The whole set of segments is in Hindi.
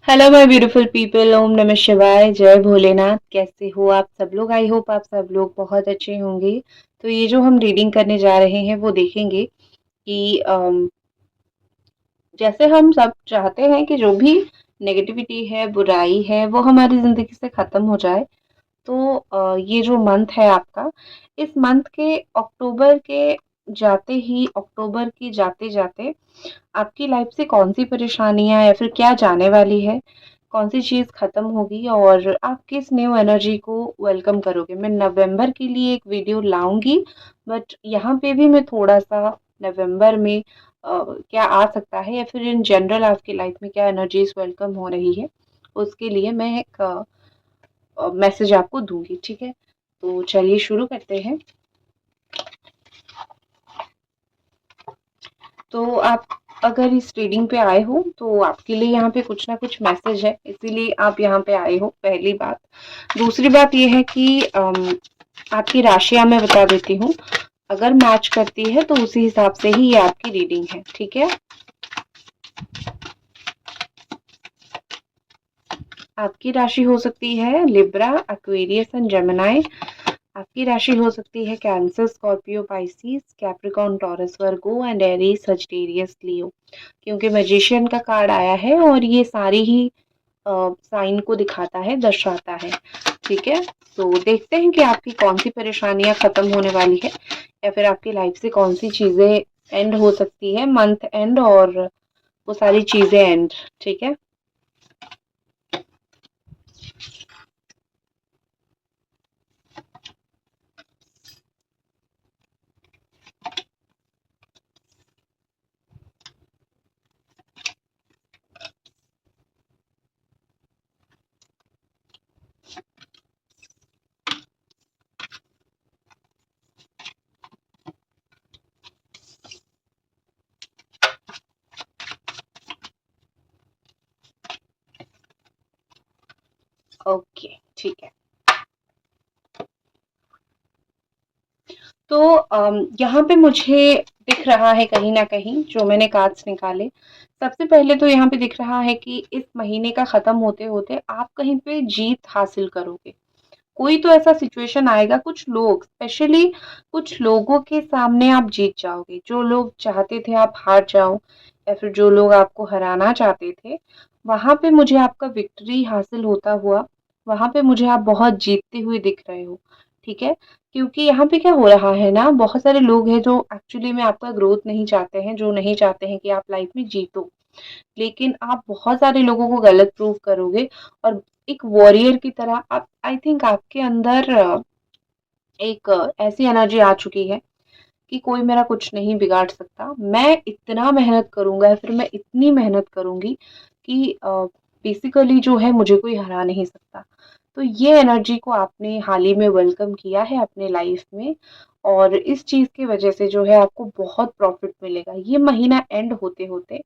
हेलो माय ब्यूटीफुल पीपल, ओम नमः शिवाय, जय भोलेनाथ। कैसे हो आप सब लोग? आई होप आप सब लोग बहुत अच्छे होंगे। तो ये जो हम रीडिंग करने जा रहे हैं वो देखेंगे कि जैसे हम सब चाहते हैं कि जो भी नेगेटिविटी है, बुराई है, वो हमारी ज़िंदगी से ख़त्म हो जाए। तो ये जो मंथ है आपका, इस मंथ के अक्टूबर के जाते-जाते आपकी लाइफ से कौन-सी परेशानियाँ या फिर क्या जाने वाली है, कौन-सी चीज़ खत्म होगी और आप किस न्यू एनर्जी को वेलकम करोगे। मैं नवंबर के लिए एक वीडियो लाऊँगी, बट यहाँ पे भी मैं थोड़ा-सा नवंबर में क्या आ सकता है या फिर इन जनरल आपकी लाइफ में क्या एनर्जीज़ वेलकम हो रही है, उसके लिए मैं एक मैसेज आपको दूँगी, ठीक है? तो चलिए शुरू करते हैं। तो आप अगर इस रीडिंग पे आए हो तो आपके लिए यहाँ पे कुछ ना कुछ मैसेज है, इसीलिए आप यहाँ पे आए हो, पहली बात। दूसरी बात ये है कि आपकी राशियाँ मैं बता देती हूँ। अगर मैच करती है तो उसी हिसाब से ही ये आपकी रीडिंग है, ठीक है? आपकी राशि हो सकती है लिब्रा, एक्वेरियस एंड जेमिनी। आपकी राशि हो सकती है Cancer, Scorpio, Pisces, Capricorn, Taurus, Virgo and Aries, Sagittarius, Leo. क्योंकि मैजिशियन का कार्ड आया है और ये सारी ही साइन को दिखाता है, दर्शाता है, ठीक है? तो देखते हैं कि आपकी कौन सी परेशानियां खत्म होने वाली है या फिर आपकी लाइफ से कौन सी चीजें एंड हो सकती है, मंथ एंड और वो सारी चीजें एंड, ठीक है? ओके, ठीक है। तो यहाँ पे मुझे दिख रहा है कहीं न कहीं जो मैंने कार्ड्स निकाले, सबसे पहले तो यहाँ पे दिख रहा है कि इस महीने का ख़त्म होते-होते आप कहीं पे जीत हासिल करोगे। कोई तो ऐसा सिचुएशन आएगा, कुछ लोग स्पेशली कुछ लोगों के सामने आप जीत जाओगे। जो लोग चाहते थे आप हार जाओ या फिर जो लोग आपको हराना चाहते थे, वहाँ पे मुझे आपका विक्ट्री हासिल होता हुआ, वहाँ पे मुझे आप बहुत जीतते हुए दिख रहे हो, ठीक है? क्योंकि यहाँ पे क्या हो रहा है ना, बहुत सारे लोग हैं जो एक्चुअली में आपका ग्रोथ नहीं चाहते हैं, जो नहीं चाहते हैं कि आप लाइफ में जीतो। लेकिन आप बहुत सारे लोगों को गलत प्रूव करोगे और एक वॉरियर की तरह आप, आई थिंक आपके अंदर एक ऐसी एनर्जी आ चुकी है कि कोई मेरा कुछ नहीं बिगाड़ सकता। मैं इतना मेहनत करूँगा या फिर मैं इतनी मेहनत करूँगी कि बेसिकली जो है मुझे कोई हरा नहीं सकता। तो ये एनर्जी को आपने हाल ही में वेलकम किया है अपने लाइफ में और इस चीज़ की वजह से जो है आपको बहुत प्रॉफ़िट मिलेगा। ये महीना एंड होते-होते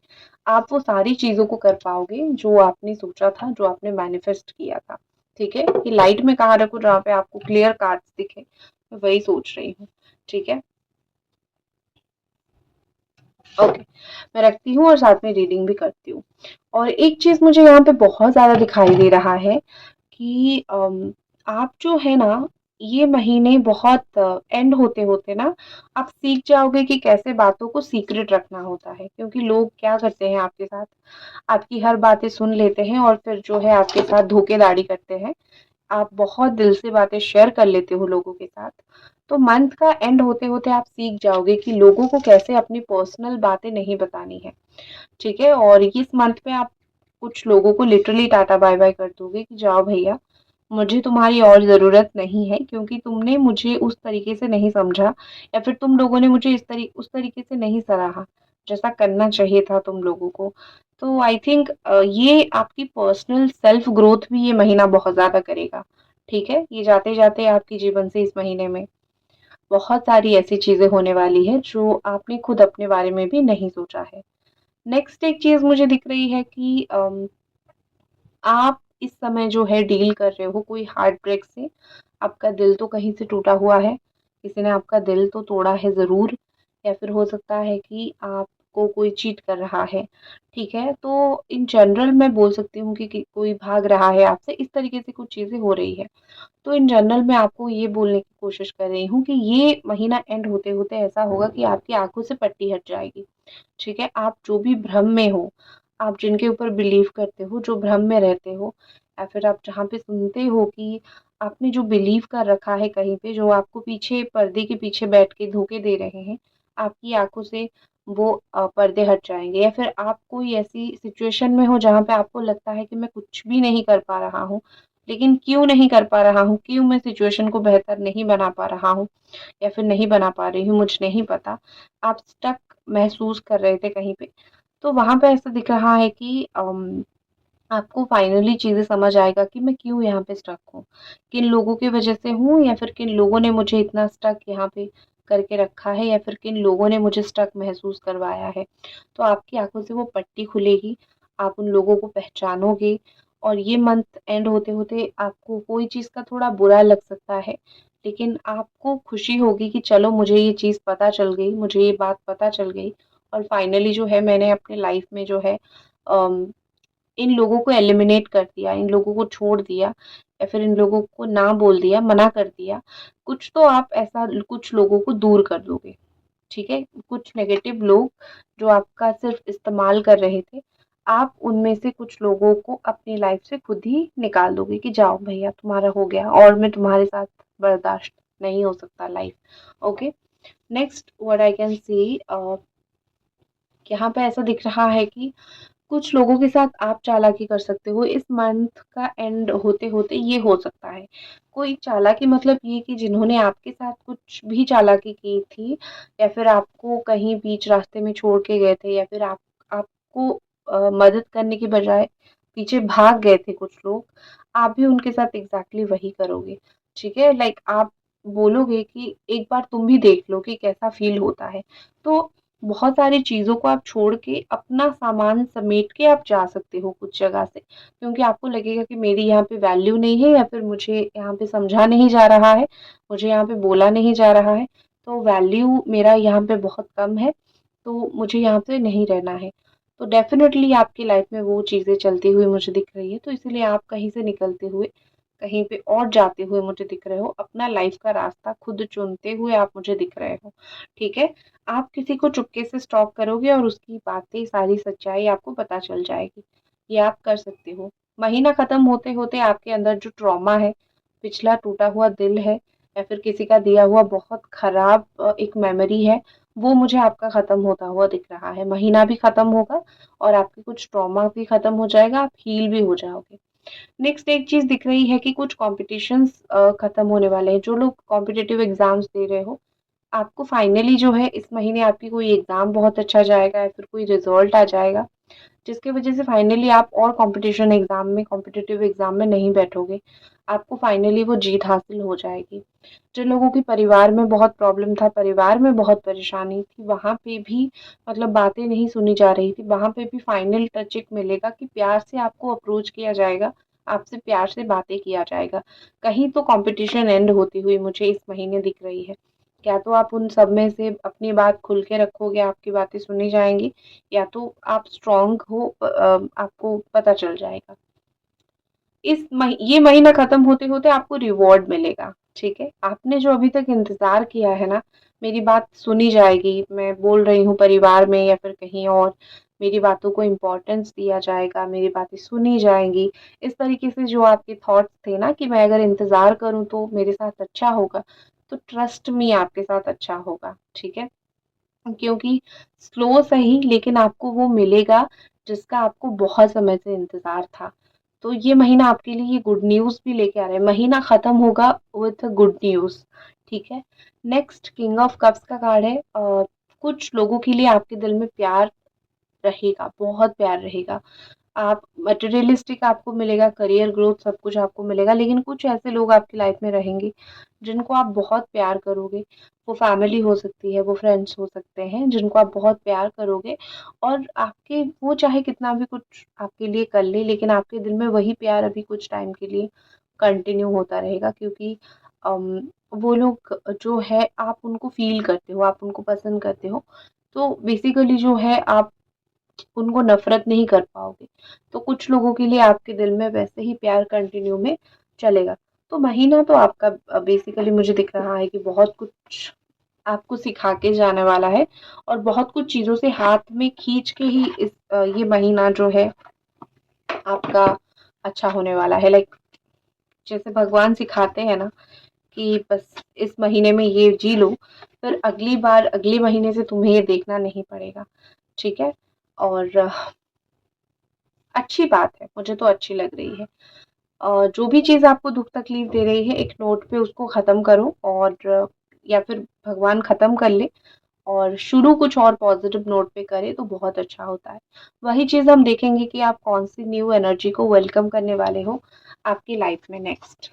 आप वो सारी चीज़ों को कर पाओगे जो आपने सोचा था, जो आपने मैनिफेस्ट किया था। ठीक है? ये लाइट में कहाँ रखूँ जहाँ पे आपको क्लियर कार्ड्स दिखे? मैं वही सोच रही हूँ। ठीक है? ओके, मैं रखती हूँ और साथ में रीडिंग भी करती हूँ। और एक चीज़ मुझे यहाँ पे बहुत ज़्यादा दिखाई दे रहा है कि आप जो है ना, ये महीने बहुत एंड होते-होते ना, आप सीख जाओगे कि कैसे बातों को सीक्रेट रखना होता है। क्योंकि लोग क्या करते हैं आपके साथ, आपकी हर बातें सुन लेते हैं और फिर जो है आपके साथ धोखेधड़ी करते हैं। आप बहुत दिल से बातें शेयर कर लेते हो लोगों के साथ। तो मंथ का एंड होते-होते आप सीख जाओगे कि लोगों को कैसे अपनी पर्सनल बातें नहीं बतानी है, ठीक है? और इस मंथ में आप कुछ लोगों को लिटरली टाटा बाय-बाय कर दोगे कि जाओ भैया, मुझे तुम्हारी और ज़रूरत नहीं है क्योंकि तुमने मुझे उस तरीके से नहीं समझा या फिर तुम लोगों ने मुझे उस तरीके से नहीं सराहा, जैसा करना चाहिए था तुम लोगों को। तो आई थिंक ये आपकी पर्सनल सेल्फ ग्रोथ भी ये महीना बहुत ज़्यादा करेगा, ठीक है? ये जाते-जाते आपके जीवन से इस महीने में बहुत सारी ऐसी चीज़ें होने वाली हैं जो आपने खुद अपने बारे में भी नहीं सोचा है। नेक्स्ट एक चीज़ मुझे दिख रही है कि आप इस समय जो है डील कर रहे हो कोई हार्ट ब्रेक से, आपका दिल तो कहीं से टूटा हुआ है, किसी ने आपका दिल तो तोड़ा है ज़रूर या फिर हो सकता है कि आप आपको कोई चीट कर रहा है, ठीक है? तो इन जनरल मैं बोल सकती हूँ कि कोई भाग रहा है आपसे, इस तरीके से कुछ चीज़ें हो रही है। तो इन जनरल मैं आपको ये बोलने की कोशिश कर रही हूँ कि ये महीना एंड होते-होते ऐसा होगा कि आपकी आँखों से पट्टी हट जाएगी, ठीक है? आप जो भी भ्रम में हो, आप जिनके ऊपर बिलीव करते हो, जो भ्रम में रहते हो या फिर आप जहाँ पे सुनते हो कि आपने जो बिलीव कर रखा है कहीं पे, जो आपको पीछे पर्दे के पीछे बैठ के धोखे दे रहे हैं, आपकी आँखों से वो पर्दे हट जाएँगे। या फिर आप कोई ऐसी सिचुएशन में हो जहाँ पे आपको लगता है कि मैं कुछ भी नहीं कर पा रहा हूँ, लेकिन क्यों नहीं कर पा रहा हूँ? क्यों मैं सिचुएशन को बेहतर नहीं बना पा रहा हूँ या फिर नहीं बना पा रही हूँ, मुझे नहीं पता। आप स्टक महसूस कर रहे थे कहीं पे। तो वहाँ पे ऐसा दिख रहा है कि आपको फाइनली चीज़ें समझ आएगा कि मैं क्यों यहाँ पे स्टक हूँ। किन लोगों की वज़ह से हूँ या फिर किन लोगों ने मुझे इतना स्टक यहाँ पे करके रखा है या फिर किन लोगों ने मुझे स्टक महसूस करवाया है। तो आपकी आँखों से वो पट्टी खुलेगी, आप उन लोगों को पहचानोगे और ये मंथ एंड होते-होते आपको कोई चीज़ का थोड़ा बुरा लग सकता है, लेकिन आपको खुशी होगी कि चलो मुझे ये चीज़ पता चल गई, मुझे ये बात पता चल गई और फाइनली जो है मैंने अपने लाइफ़ में जो है अम इन लोगों को एलिमिनेट कर दिया, इन लोगों को छोड़ दिया या फिर इन लोगों को ना बोल दिया, मना कर दिया। कुछ तो आप ऐसा कुछ लोगों को दूर कर दोगे, ठीक है? कुछ नेगेटिव लोग जो आपका सिर्फ़ इस्तेमाल कर रहे थे, आप उनमें से कुछ लोगों को अपनी लाइफ़ से खुद ही निकाल दोगे कि जाओ भैया तुम्हारा हो गया और मैं तुम्हारे साथ बर्दाश्त नहीं हो सकता life. Okay? Next what I can say यहाँ पे ऐसा दिख रहा है कि कुछ लोगों के साथ आप चालाकी कर सकते हो। इस मंथ का एंड होते-होते ये हो सकता है। कोई चालाकी मतलब ये कि जिन्होंने आपके साथ कुछ भी चालाकी की थी या फिर आपको कहीं बीच रास्ते में छोड़ के गए थे या फिर आपको मदद करने की बजाय पीछे भाग गए थे कुछ लोग, आप भी उनके साथ एग्ज़ैक्टली वही करोगे। ठीक है? लाइक आप बोलोगे कि एक बार तुम भी देख लो कि कैसा फ़ील होता है। तो बहुत सारी चीज़ों को आप छोड़ के अपना सामान समेट के आप जा सकते हो कुछ जगह से, क्योंकि आपको लगेगा कि मेरी यहाँ पे वैल्यू नहीं है या फिर मुझे यहाँ पे समझा नहीं जा रहा है, मुझे यहाँ पे बोला नहीं जा रहा है, तो वैल्यू मेरा यहाँ पे बहुत कम है, तो मुझे यहाँ पे नहीं रहना है। तो डेफ़िनेटली आपकी लाइफ़ में वो चीज़ें चलती हुई मुझे दिख रही है, तो इसीलिए आप कहीं से निकलते हुए, कहीं पे और जाते हुए मुझे दिख रहे हो, अपना लाइफ़ का रास्ता खुद चुनते हुए आप मुझे दिख रहे हो, ठीक है? आप किसी को चुपके से स्टॉक करोगे और उसकी बातें सारी सच्चाई आपको पता चल जाएगी। ये आप कर सकते हो। महीना खत्म होते-होते आपके अंदर जो ट्रॉमा है, पिछला टूटा हुआ दिल है या फिर किसी का दिया हुआ बहुत खराब एक मेमोरी है, वो मुझे आपका खत्म होता हुआ दिख रहा है। महीना भी खत्म होगा और आपके कुछ ट्रॉमा भी खत्म हो जाएगा, आप हील भी हो जाओगे। नेक्स्ट एक चीज़ दिख रही है कि कुछ कॉम्पिटिशन्स खत्म होने वाले हैं। जो लोग कॉम्पिटिटिव एग्ज़ाम्स दे रहे हो, आपको फाइनली जो है इस महीने आपकी कोई एग्ज़ाम बहुत अच्छा जाएगा या फिर कोई रिज़ल्ट आ जाएगा, जिसकी वज़ह से फाइनली आप और कॉम्पिटिशन एग्ज़ाम में कॉम्पिटिटिव एग्ज़ाम में नहीं बैठोगे। आपको फाइनली वो जीत हासिल हो जाएगी। जिन लोगों के परिवार में बहुत प्रॉब्लम था, परिवार में बहुत परेशानी थी, वहाँ पे भी मतलब बातें नहीं सुनी जा रही थी, वहाँ पे भी फाइनल टच एक मिलेगा कि प्यार से आपको अप्रोच किया जाएगा, आपसे प्यार से बातें किया जाएगा। कहीं तो कॉम्पिटिशन एंड होती हुई मुझे इस महीने दिख रही है। या तो आप उन सब में से अपनी बात खुल के रखोगे, आपकी बातें सुनी जाएँगी या तो आप स्ट्रॉन्ग हो आपको पता चल जाएगा। ये महीना खत्म होते-होते आपको रिवॉर्ड मिलेगा, ठीक है? आपने जो अभी तक इंतज़ार किया है ना, मेरी बात सुनी जाएगी, मैं बोल रही हूँ परिवार में या फिर कहीं और, मेरी बातों को इम्पोर्टेंस दिया जाएगा, मेरी बातें सुनी जाएँगी। इस तरीके से जो आपके थॉट्स थे ना कि मैं अगर इंतज़ार करूँ तो मेरे साथ अच्छा होगा, तो ट्रस्ट मी आपके साथ अच्छा होगा, ठीक है? क्योंकि स्लो सही लेकिन आपको वो मिलेगा जिसका आपको बहुत समय से इंतज़ार था। तो ये महीना आपके लिए ये गुड न्यूज़ भी लेके आ रहा है। महीना ख़त्म होगा विथ गुड न्यूज़, ठीक है? नेक्स्ट किंग ऑफ कप्स का कार्ड है कुछ लोगों के लिए आपके दिल में प्यार रहेगा, बहुत प्यार रहेगा। आप मटेरियलिस्टिक आपको मिलेगा, करियर ग्रोथ सब कुछ आपको मिलेगा, लेकिन कुछ ऐसे लोग आपकी लाइफ में रहेंगे, जिनको आप बहुत प्यार करोगे। वो फैमिली हो सकती है, वो फ्रेंड्स हो सकते हैं, जिनको आप बहुत प्यार करोगे और आपके वो चाहे कितना भी कुछ आपके लिए कर ले, लेकिन आपके दिल में वही प्यार अभी कुछ टाइम के लिए कंटिन्यू होता रहेगा क्योंकि वो लोग जो है आप उनको फ़ील करते हो, आप उनको पसंद करते हो। तो बेसिकली जो है आप उनको नफ़रत नहीं कर पाओगे। तो कुछ लोगों के लिए आपके दिल में वैसे ही प्यार कंटिन्यू में चलेगा। तो महीना तो आपका बेसिकली मुझे दिख रहा है कि बहुत कुछ आपको सिखा के जाने वाला है और बहुत कुछ चीज़ों से हाथ में खींच के ही ये महीना जो है आपका अच्छा होने वाला है। लाइक जैसे भगवान सिखाते हैं ना कि बस इस महीने में ये जी लो, फिर अगली बार अगले महीने से तुम्हें ये देखना नहीं पड़ेगा, ठीक है? और अच्छी बात है, मुझे तो अच्छी लग रही है। जो भी चीज़ आपको दुःख तकलीफ दे रही है, एक नोट पे उसको ख़त्म करो और या फिर भगवान ख़त्म कर ले और शुरू कुछ और पॉज़िटिव नोट पे करें तो बहुत अच्छा होता है। वही चीज़ हम देखेंगे कि आप कौन-सी न्यू एनर्जी को वेलकम करने वाले हो आपकी लाइफ़ में नेक्स्ट।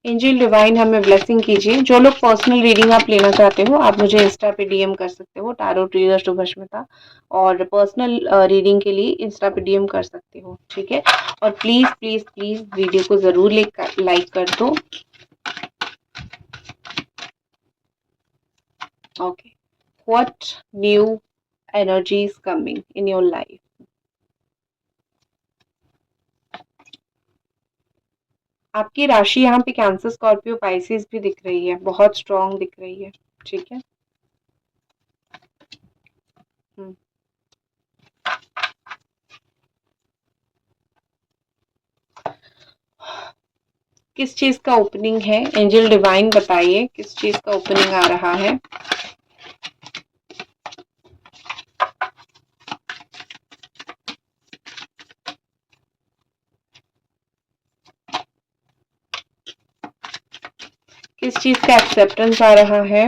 एंजल डिवाइन हमें ब्लेसिंग कीजिए। जो लोग पर्सनल रीडिंग आप लेना चाहते हो, आप मुझे इंस्टा पे डीएम कर सकते हो, टैरो रीडर शुभस्मिता। और पर्सनल रीडिंग के लिए इंस्टा पे डीएम कर सकते हो, ठीक है? और प्लीज़ प्लीज़ प्लीज़ वीडियो को ज़रूर लाइक कर दो। Okay, what new energy is coming in your life? आपकी राशि यहाँ पे कैंसर, स्कॉर्पियो, पाइसेस भी दिख रही है, बहुत स्ट्रांग दिख रही है, ठीक है? हम्म। किस चीज का ओपनिंग है? एंजल डिवाइन बताइए किस चीज का ओपनिंग आ रहा है? किस चीज का एक्सेप्टेंस आ रहा है?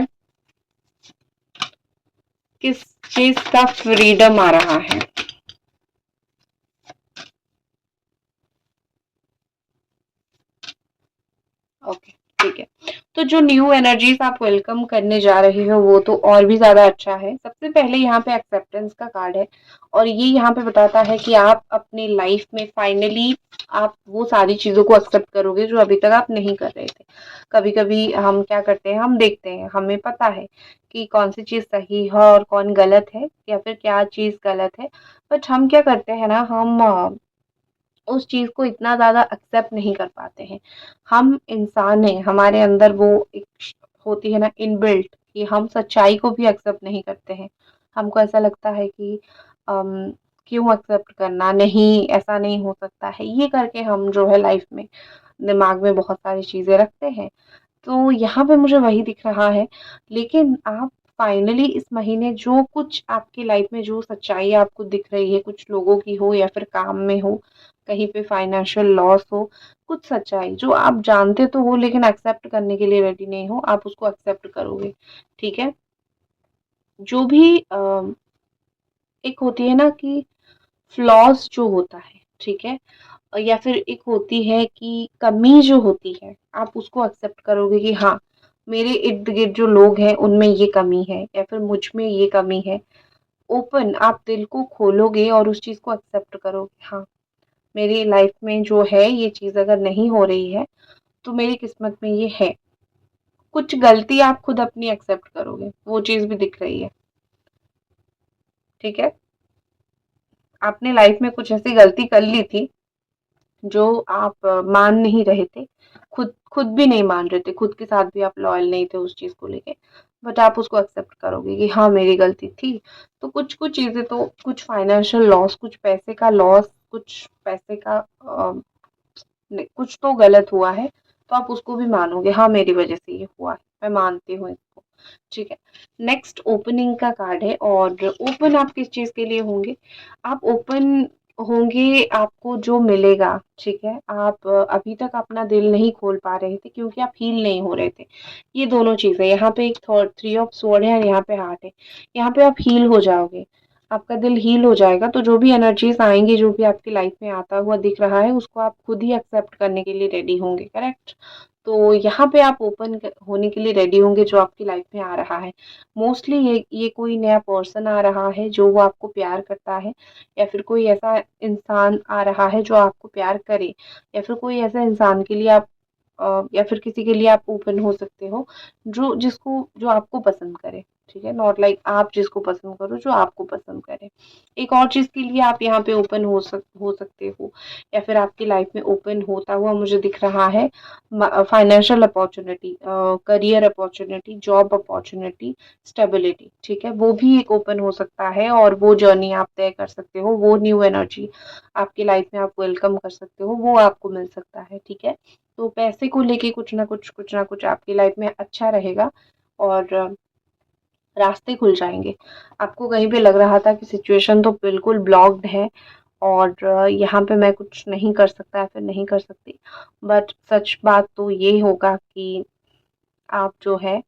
किस चीज का फ्रीडम आ रहा है? ओके, ठीक है। तो जो न्यू एनर्जीज आप वेलकम करने जा रहे हो वो तो और भी ज्यादा अच्छा है। सबसे पहले यहाँ पे एक्सेप्टेंस का कार्ड है और ये यहाँ पे बताता है कि आप अपनी लाइफ में फाइनली आप वो सारी चीजों को एक्सेप्ट करोगे जो अभी तक आप नहीं कर रहे थे। कभी कभी हम क्या करते हैं, हम देखते हैं, हमें पता है कि कौन सी चीज सही है और कौन गलत है या फिर क्या चीज गलत है, बट हम क्या करते हैं ना, हम उस चीज़ को इतना ज़्यादा एक्सेप्ट नहीं कर पाते हैं। हम इंसान हैं, हमारे अंदर वो एक होती है ना इनबिल्ट, कि हम सच्चाई को भी एक्सेप्ट नहीं करते हैं। हमको ऐसा लगता है कि अम, क्यों एक्सेप्ट करना, नहीं ऐसा नहीं हो सकता है, ये करके हम जो है लाइफ में दिमाग में बहुत सारी चीज़ें रखते हैं। तो यहाँ पे मुझे वही दिख रहा है। लेकिन आप फाइनली इस महीने जो कुछ आपकी लाइफ में जो सच्चाई आपको दिख रही है, कुछ लोगों की हो या फिर काम में हो, कहीं पे फाइनेंशियल लॉस हो, कुछ सच्चाई जो आप जानते तो हो लेकिन एक्सेप्ट करने के लिए रेडी नहीं हो, आप उसको एक्सेप्ट करोगे, ठीक है? जो भी एक होती है ना कि फ्लॉज जो होता है, ठीक है? या फिर एक होती है कि कमी जो होती है, आप उसको एक्सेप्ट करोगे कि हाँ, मेरे इर्द-गिर्द जो लोग हैं उनमें ये कमी है या फिर मुझ में ये कमी है। ओपन आप दिल को खोलोगे और उस चीज़ को एक्सेप्ट करोगे, हाँ, मेरी लाइफ में जो है ये चीज़ अगर नहीं हो रही है, तो मेरी किस्मत में ये है। कुछ गलती आप खुद अपनी एक्सेप्ट करोगे, वो चीज़ भी दिख रही है, ठीक है? आपने लाइफ में कुछ ऐसी गलती कर ली थी जो आप मान नहीं रहे थे, खुद खुद भी नहीं मान रहे थे, खुद के साथ भी आप लॉयल नहीं थे उस चीज़ को लेके, बट आप उसको एक्सेप्ट करोगे कि हाँ, मेरी गलती थी। तो कुछ-कुछ चीज़ें तो कुछ फाइनेंशियल लॉस, कुछ पैसे का लॉस, कुछ पैसे का नहीं, कुछ तो गलत हुआ है, तो आप उसको भी मानोगे, हाँ, मेरी वज़ह से ये हुआ है, मैं मानती हूँ इसको, ठीक है। नेक्स्ट ओपनिंग का कार्ड है और ओपन आप किस चीज़ के लिए होंगे? आप ओपन होंगे आपको जो मिलेगा, ठीक है? आप अभी तक अपना दिल नहीं खोल पा रहे थे क्योंकि आप हील नहीं हो रहे थे। ये दोनों चीज़ें, यहाँ पे एक थॉट 3 ऑफ स्वॉर्ड है और यहाँ पे हार्ट है। यहाँ पे आप हील हो जाओगे, आपका दिल हील हो जाएगा, तो जो भी एनर्जीज़ आएँगी, जो भी आपकी लाइफ में आता हुआ दिख रहा है, उसको आप खुद ही एक्सेप्ट करने के लिए रेडी होंगे, करेक्ट? तो यहाँ पे आप ओपन होने के लिए रेडी होंगे जो आपकी लाइफ में आ रहा है। मोस्टली ये कोई नया पर्सन आ रहा है जो वो आपको प्यार करता है या फिर कोई ऐसा इंसान आ रहा है जो आपको प्यार करे या फिर कोई ऐसा इंसान के लिए आप या फिर किसी के लिए आप ओपन हो सकते हो जो आपको पसंद करे। ठीक है, नॉट लाइक आप जिसको पसंद करो, जो आपको पसंद करे। एक और चीज के लिए आप यहाँ पे ओपन हो सकते हो, या फिर आपकी लाइफ में ओपन होता हुआ मुझे दिख रहा है financial opportunity, career opportunity, job opportunity, stability. ठीक है, वो भी एक ओपन हो सकता है और वो जर्नी आप तय कर सकते हो, वो न्यू एनर्जी आपकी लाइफ में आप वेलकम कर सकते हो, वो आपको मिल सकता है। ठीक है, तो पैसे को लेके कुछ ना कुछ आपकी लाइफ में अच्छा रहेगा और रास्ते खुल जाएंगे। आपको कहीं पे लग रहा था कि सिचुएशन तो बिल्कुल ब्लॉक्ड है और यहाँ पे मैं कुछ नहीं कर सकता या फिर नहीं कर सकती, बट सच बात तो ये होगा कि आप जो है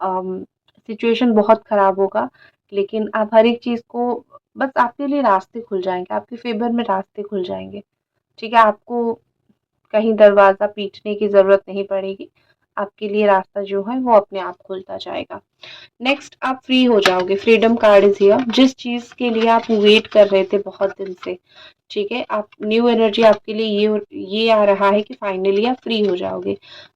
सिचुएशन बहुत खराब होगा, लेकिन आप हर एक चीज़ को बस आपके लिए रास्ते खुल जाएंगे, आपके फेवर में रास्ते खुल जाएंगे। ठीक है, आपको कहीं दरवाज़ा पीटने की ज़रूरत नहीं पड़ेगी, आपके लिए रास्ता जो है वो अपने आप खुलता जाएगा। नेक्स्ट आप फ्री हो जाओगे, फ्रीडम कार्ड इज हियर। जिस चीज़ के लिए आप वेट कर रहे थे बहुत दिन से, ठीक है, आप न्यू एनर्जी आपके लिए ये आ रहा है कि फाइनली आप फ्री हो जाओगे।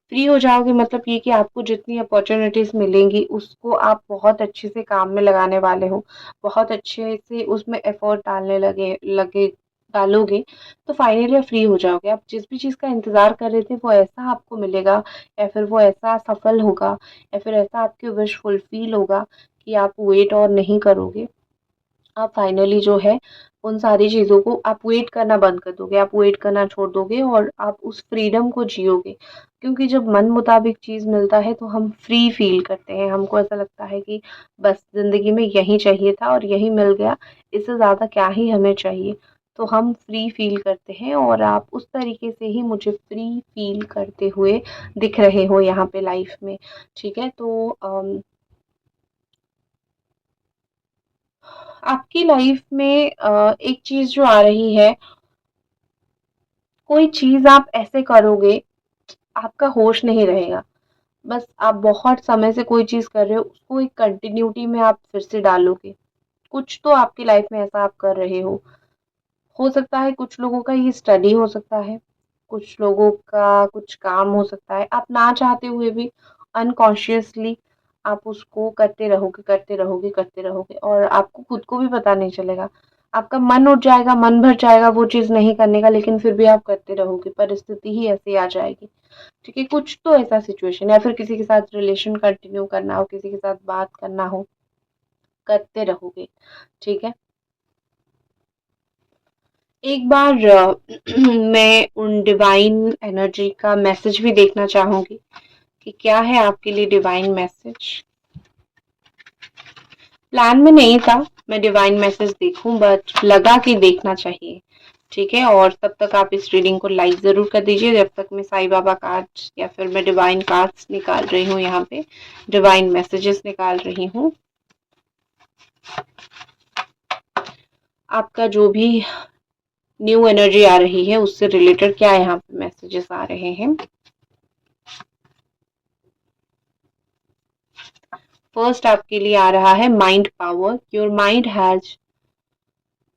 फ्री हो जाओगे मतलब ये कि आपको जितनी अपॉर्चुनिटीज मिलेंगी उसको आप बहुत अच्छे से काम में लगाने वाले हो, बहुत अच्छे से उसमें एफर्ट डालने लगे लगे डालोगे, तो फाइनली आप फ्री हो जाओगे। आप जिस भी चीज़ का इंतज़ार कर रहे थे वो ऐसा आपको मिलेगा, या फिर वो ऐसा सफल होगा, या फिर ऐसा आपकी विश फुलफिल होगा कि आप वेट और नहीं करोगे। आप फाइनली जो है उन सारी चीज़ों को आप वेट करना बंद कर दोगे, आप वेट करना छोड़ दोगे और आप उस फ्रीडम को जियोगे। क्योंकि जब मन मुताबिक चीज़ मिलता है तो हम फ्री फील करते हैं, हमको ऐसा लगता है कि बस ज़िंदगी में यही चाहिए था और यही मिल गया, इससे ज़्यादा क्या ही हमें चाहिए। तो हम फ्री फील करते हैं और आप उस तरीके से ही मुझे फ्री फील करते हुए दिख रहे हो यहाँ पे लाइफ में। ठीक है, तो आपकी लाइफ में एक चीज़ जो आ रही है, कोई चीज़ आप ऐसे करोगे, आपका होश नहीं रहेगा। बस आप बहुत समय से कोई चीज़ कर रहे हो, उसको एक कंटिन्यूटी में आप फिर से डालोगे। कुछ तो आपकी लाइफ में ऐसा आप कर रहे हो सकता है कुछ लोगों का ये स्टडी हो सकता है, कुछ लोगों का कुछ काम हो सकता है। आप ना चाहते हुए भी अनकॉन्शियसली आप उसको करते रहोगे, करते रहोगे और आपको खुद को भी पता नहीं चलेगा। आपका मन उठ जाएगा, मन भर जाएगा वो चीज़ नहीं करने का, लेकिन फिर भी आप करते रहोगे, परिस्थिति ही ऐसी आ जाएगी। ठीक है, कुछ तो ऐसा सिचुएशन या फिर किसी के साथ रिलेशन कंटिन्यू करना हो, किसी के साथ बात करना हो, करते रहोगे। ठीक है, एक बार मैं उन डिवाइन एनर्जी का मैसेज भी देखना चाहूंगी कि क्या है आपके लिए डिवाइन मैसेज। प्लान में नहीं था मैं डिवाइन मैसेज देखूं, बट लगा कि देखना चाहिए। ठीक है, और तब तक आप इस रीडिंग को लाइक जरूर कर दीजिए जब तक मैं साईं बाबा कार्ड्स या फिर मैं डिवाइन कार्ड्स निकाल रही हूँ, यहाँ पे डिवाइन मैसेजेस निकाल रही हूँ। आपका जो भी न्यू एनर्जी आ रही है उससे रिलेटेड क्या यहाँ पे मैसेजेस आ रहे हैं। फर्स्ट आपके लिए आ रहा है mind power. Your mind has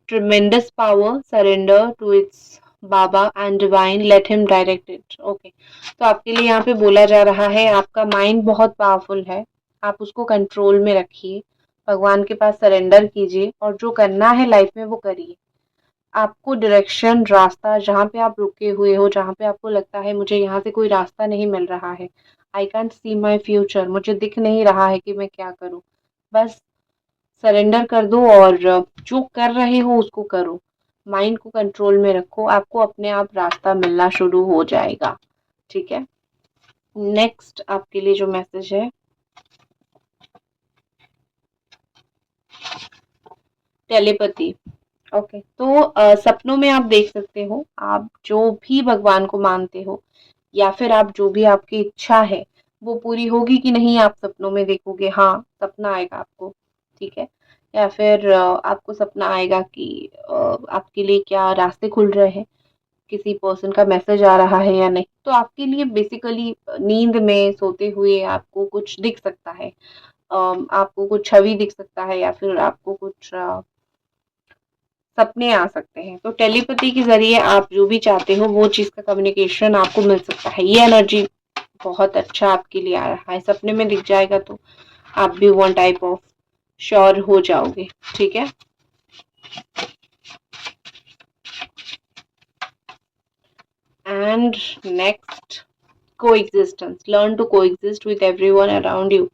tremendous power, surrender to its बाबा and divine, let him direct it. Okay, तो आपके लिए यहाँ पे बोला जा रहा है आपका माइंड बहुत पावरफुल है, आप उसको कंट्रोल में रखिए, भगवान के पास सरेंडर कीजिए और जो करना है लाइफ में वो करिए। आपको डायरेक्शन, रास्ता, जहाँ पे आप रुके हुए हो, जहाँ पे आपको लगता है मुझे यहाँ से कोई रास्ता नहीं मिल रहा है, I can't C my future, मुझे दिख नहीं रहा है कि मैं क्या करूँ, बस सरेंडर कर दो और जो कर रहे हो उसको करो। माइंड को कंट्रोल में रखो, आपको अपने आप रास्ता मिलना शुरू हो जाएगा। ठीक है, नेक्स्ट आपके लिए जो मैसेज है, टेलीपैथी। ओके, तो सपनों में आप देख सकते हो, आप जो भी भगवान को मानते हो या फिर आप जो भी आपकी इच्छा है वो पूरी होगी कि नहीं, आप सपनों में देखोगे। हाँ, सपना आएगा आपको। ठीक है, या फिर आपको सपना आएगा कि आपके लिए क्या रास्ते खुल रहे हैं, किसी पर्सन का मैसेज आ रहा है या नहीं। तो आपके लिए बेसिकली नींद में सोते हुए आपको कुछ दिख सकता है, आपको कुछ छवि दिख सकता है या फिर आपको कुछ सपने आ सकते हैं। तो टेलीपैथी के जरिए आप जो भी चाहते हो वो चीज़ का कम्युनिकेशन आपको मिल सकता है। ये एनर्जी बहुत अच्छा आपके लिए आ रहा है, सपने में दिख जाएगा तो आप भी वन टाइप ऑफ श्योर हो जाओगे, ठीक है। And next, coexistence, learn to coexist with everyone around you.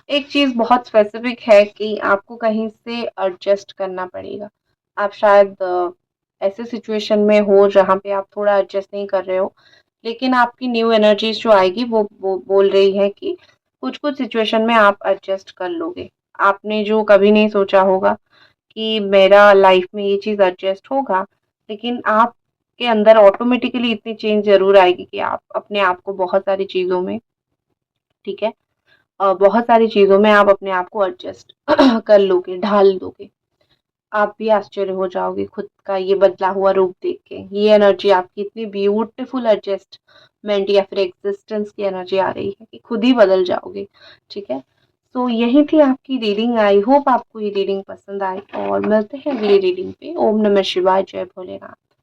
एक चीज बहुत स्पेसिफिक है कि आपको कहीं से एडजस्ट करना पड़ेगा। आप शायद ऐसे सिचुएशन में हो जहाँ पे आप थोड़ा एडजस्ट नहीं कर रहे हो, लेकिन आपकी न्यू एनर्जीज जो आएगी वो बोल रही है कि कुछ कुछ सिचुएशन में आप एडजस्ट कर लोगे। आपने जो कभी नहीं सोचा होगा कि मेरा लाइफ में ये चीज़ एडजस्ट होगा, लेकिन आपके अंदर ऑटोमेटिकली इतनी चेंज ज़रूर आएगी कि आप अपने आप को बहुत सारी चीज़ों में, ठीक है, बहुत सारी चीज़ों में आप अपने आप को एडजस्ट कर लोगे, ढाल दोगे। आप भी आश्चर्य हो जाओगे खुद का ये बदला हुआ रूप देख के। ये एनर्जी आपकी इतनी ब्यूटीफुल एडजस्टमेंट या फिर एग्जिस्टेंस की एनर्जी आ रही है कि खुद ही बदल जाओगे, ठीक है। तो यही थी आपकी रीडिंग। आई होप आपको ये रीडिंग पसंद आई और मिलते हैं अगली रीडिंग पे। ओम नमः शिवाय, जय भोलेनाथ।